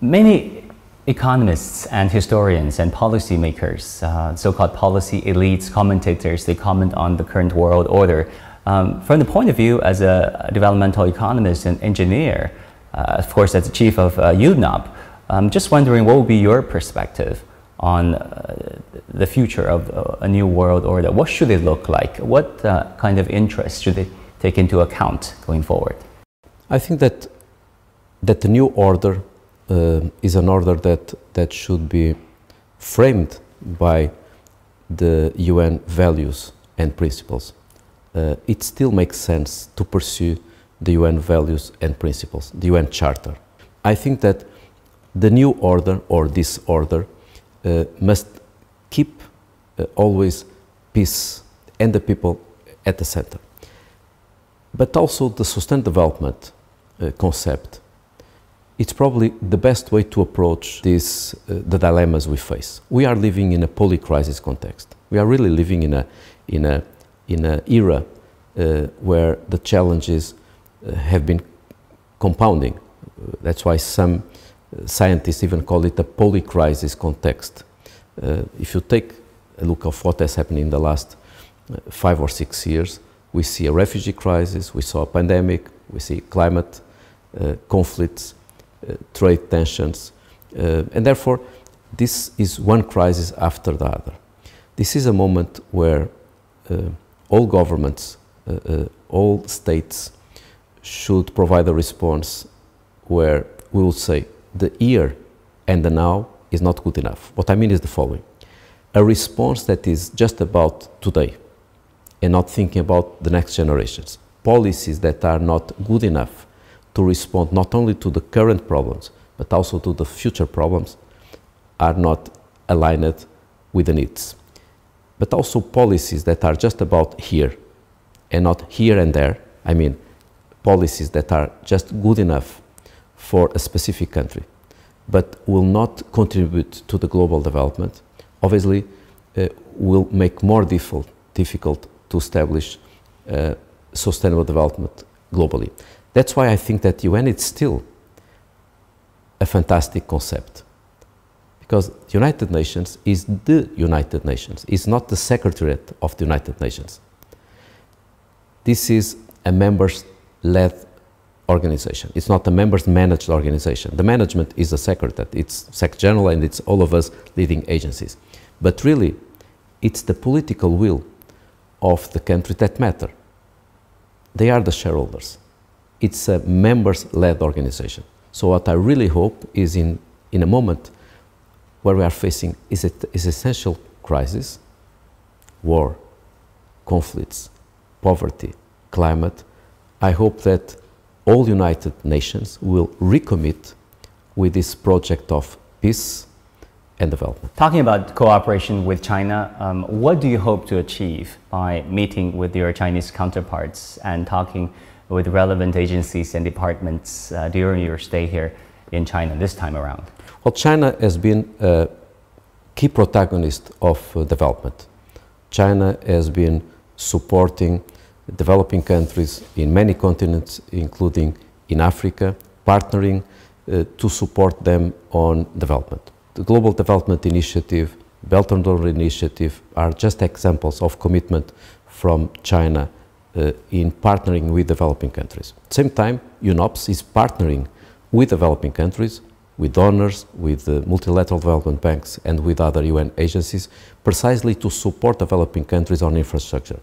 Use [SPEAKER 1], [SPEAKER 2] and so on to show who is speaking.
[SPEAKER 1] Many economists and historians and policymakers, so-called policy elites, commentators, they comment on the current world order. From the point of view as a developmental economist and engineer, of course as the chief of UNOP, I'm just wondering what would be your perspective on the future of a new world order. What should it look like? What kind of interests should they take into account going forward?
[SPEAKER 2] I think that the new order is an order that should be framed by the UN values and principles. It still makes sense to pursue the UN values and principles, the UN Charter. I think that the new order, or this order, must keep always peace and the people at the center. But also the sustained development concept, it's probably the best way to approach this, the dilemmas we face. We are living in a poly-crisis context. We are really living in an era where the challenges have been compounding. That's why some scientists even call it a poly-crisis context. If you take a look of what has happened in the last 5 or 6 years, we see a refugee crisis, we saw a pandemic, we see climate conflicts, trade tensions, and therefore this is one crisis after the other. This is a moment where all governments, all states should provide a response where we will say the here and the now is not good enough. What I mean is the following: a response that is just about today and not thinking about the next generations. Policies that are not good enough to respond not only to the current problems but also to the future problems are not aligned with the needs. But also policies that are just about here and not here and there, I mean policies that are just good enough for a specific country but will not contribute to the global development, obviously will make more difficult to establish sustainable development globally. That's why I think that UN is still a fantastic concept, because the United Nations is the United Nations. It's not the Secretariat of the United Nations. This is a members-led organization. It's not a members-managed organization. The management is the Secretariat, it's Sec General, and it's all of us leading agencies. But really, it's the political will of the country that matter. They are the shareholders. It's a members-led organization. So what I really hope is in a moment where we are facing is essential crisis, war, conflicts, poverty, climate, I hope that all United Nations will recommit with this project of peace and development.
[SPEAKER 1] Talking about cooperation with China, what do you hope to achieve by meeting with your Chinese counterparts and talking with relevant agencies and departments during your stay here in China this time around?
[SPEAKER 2] Well, China has been a key protagonist of development. China has been supporting developing countries in many continents, including in Africa, partnering to support them on development. The Global Development Initiative, Belt and Road Initiative are just examples of commitment from China in partnering with developing countries. At the same time, UNOPS is partnering with developing countries, with donors, with multilateral development banks and with other UN agencies, precisely to support developing countries on infrastructure.